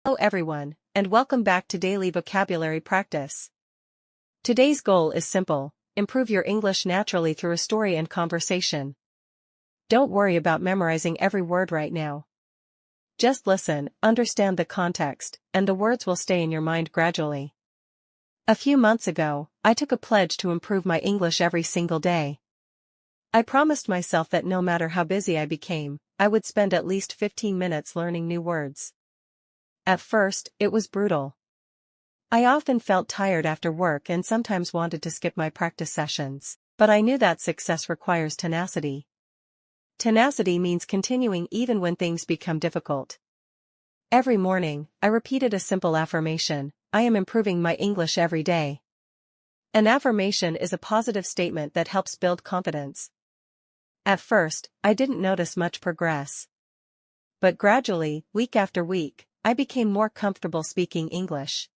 Hello everyone, and welcome back to Daily Vocabulary Practice. Today's goal is simple: improve your English naturally through a story and conversation. Don't worry about memorizing every word right now. Just listen, understand the context, and the words will stay in your mind gradually. A few months ago, I took a pledge to improve my English every single day. I promised myself that no matter how busy I became, I would spend at least 15 minutes learning new words. At first, it was brutal. I often felt tired after work and sometimes wanted to skip my practice sessions, but I knew that success requires tenacity. Tenacity means continuing even when things become difficult. Every morning, I repeated a simple affirmation: I am improving my English every day. An affirmation is a positive statement that helps build confidence. At first, I didn't notice much progress. But gradually, week after week, I became more comfortable speaking English.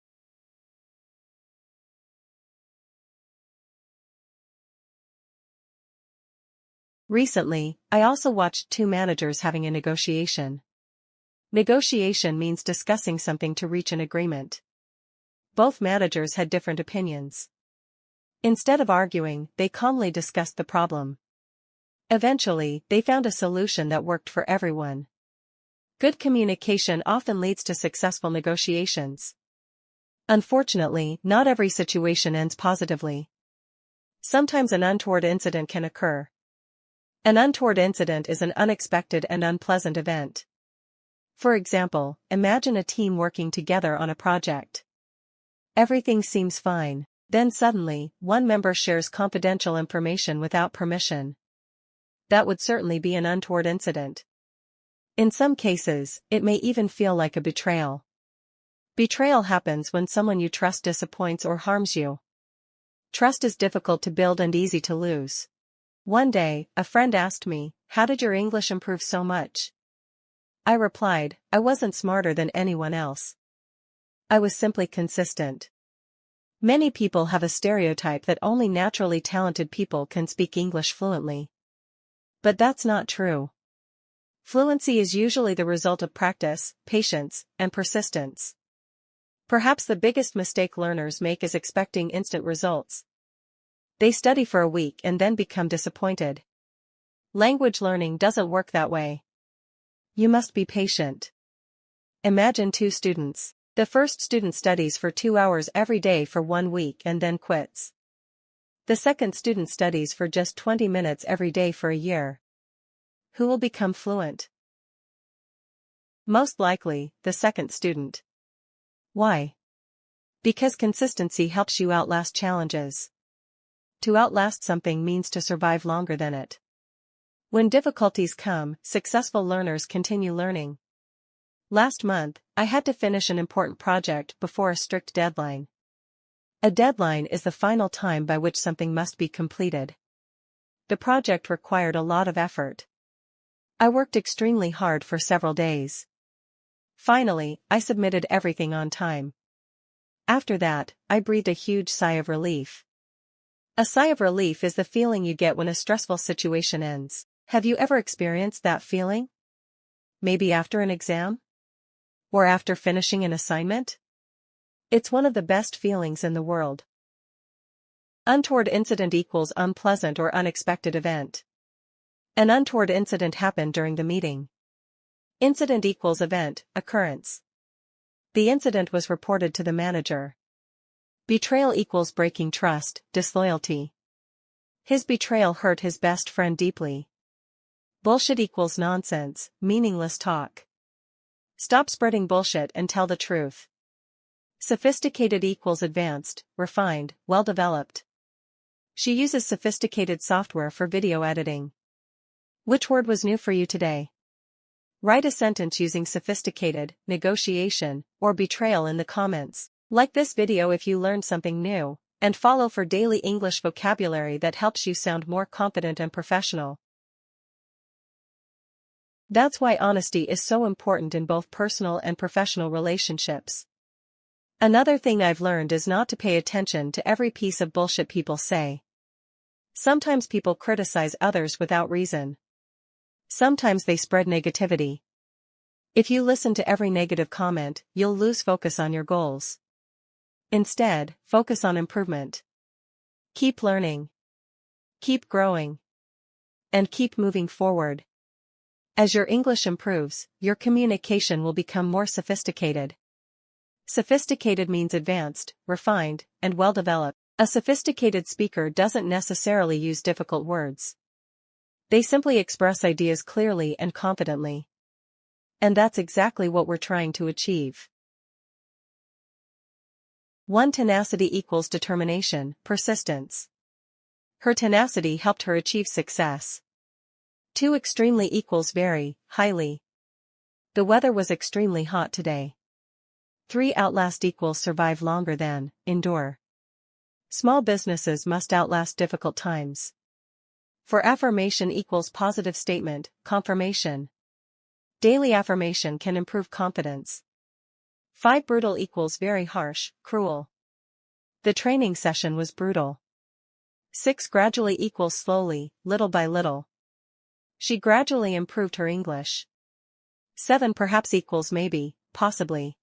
Recently, I also watched two managers having a negotiation. Negotiation means discussing something to reach an agreement. Both managers had different opinions. Instead of arguing, they calmly discussed the problem. Eventually, they found a solution that worked for everyone. Good communication often leads to successful negotiations. Unfortunately, not every situation ends positively. Sometimes an untoward incident can occur. An untoward incident is an unexpected and unpleasant event. For example, imagine a team working together on a project. Everything seems fine, then suddenly, one member shares confidential information without permission. That would certainly be an untoward incident. In some cases, it may even feel like a betrayal. Betrayal happens when someone you trust disappoints or harms you. Trust is difficult to build and easy to lose. One day, a friend asked me, "How did your English improve so much?" I replied, "I wasn't smarter than anyone else. I was simply consistent." Many people have a stereotype that only naturally talented people can speak English fluently. But that's not true. Fluency is usually the result of practice, patience, and persistence. Perhaps the biggest mistake learners make is expecting instant results. They study for a week and then become disappointed. Language learning doesn't work that way. You must be patient. Imagine two students. The first student studies for 2 hours every day for 1 week and then quits. The second student studies for just 20 minutes every day for a year. Who will become fluent? Most likely, the second student. Why? Because consistency helps you outlast challenges. To outlast something means to survive longer than it. When difficulties come, successful learners continue learning. Last month, I had to finish an important project before a strict deadline. A deadline is the final time by which something must be completed. The project required a lot of effort. I worked extremely hard for several days. Finally, I submitted everything on time. After that, I breathed a huge sigh of relief. A sigh of relief is the feeling you get when a stressful situation ends. Have you ever experienced that feeling? Maybe after an exam? Or after finishing an assignment? It's one of the best feelings in the world. Untoward incident equals unpleasant or unexpected event. An untoward incident happened during the meeting. Incident equals event, occurrence. The incident was reported to the manager. Betrayal equals breaking trust, disloyalty. His betrayal hurt his best friend deeply. Bullshit equals nonsense, meaningless talk. Stop spreading bullshit and tell the truth. Sophisticated equals advanced, refined, well-developed. She uses sophisticated software for video editing. Which word was new for you today? Write a sentence using sophisticated, negotiation, or betrayal in the comments. Like this video if you learned something new, and follow for daily English vocabulary that helps you sound more confident and professional. That's why honesty is so important in both personal and professional relationships. Another thing I've learned is not to pay attention to every piece of bullshit people say. Sometimes people criticize others without reason. Sometimes they spread negativity. If you listen to every negative comment, you'll lose focus on your goals. Instead, focus on improvement. Keep learning. Keep growing. And keep moving forward. As your English improves, your communication will become more sophisticated. Sophisticated means advanced, refined, and well-developed. A sophisticated speaker doesn't necessarily use difficult words. They simply express ideas clearly and confidently. And that's exactly what we're trying to achieve. 1. Tenacity equals determination, persistence. Her tenacity helped her achieve success. 2. Extremely equals very, highly. The weather was extremely hot today. 3. Outlast equals survive longer than, endure. Small businesses must outlast difficult times. 4. Affirmation equals positive statement, confirmation. Daily affirmation can improve confidence. 5. Brutal equals very harsh, cruel. The training session was brutal. 6. Gradually equals slowly, little by little. She gradually improved her English. 7. Perhaps equals maybe, possibly.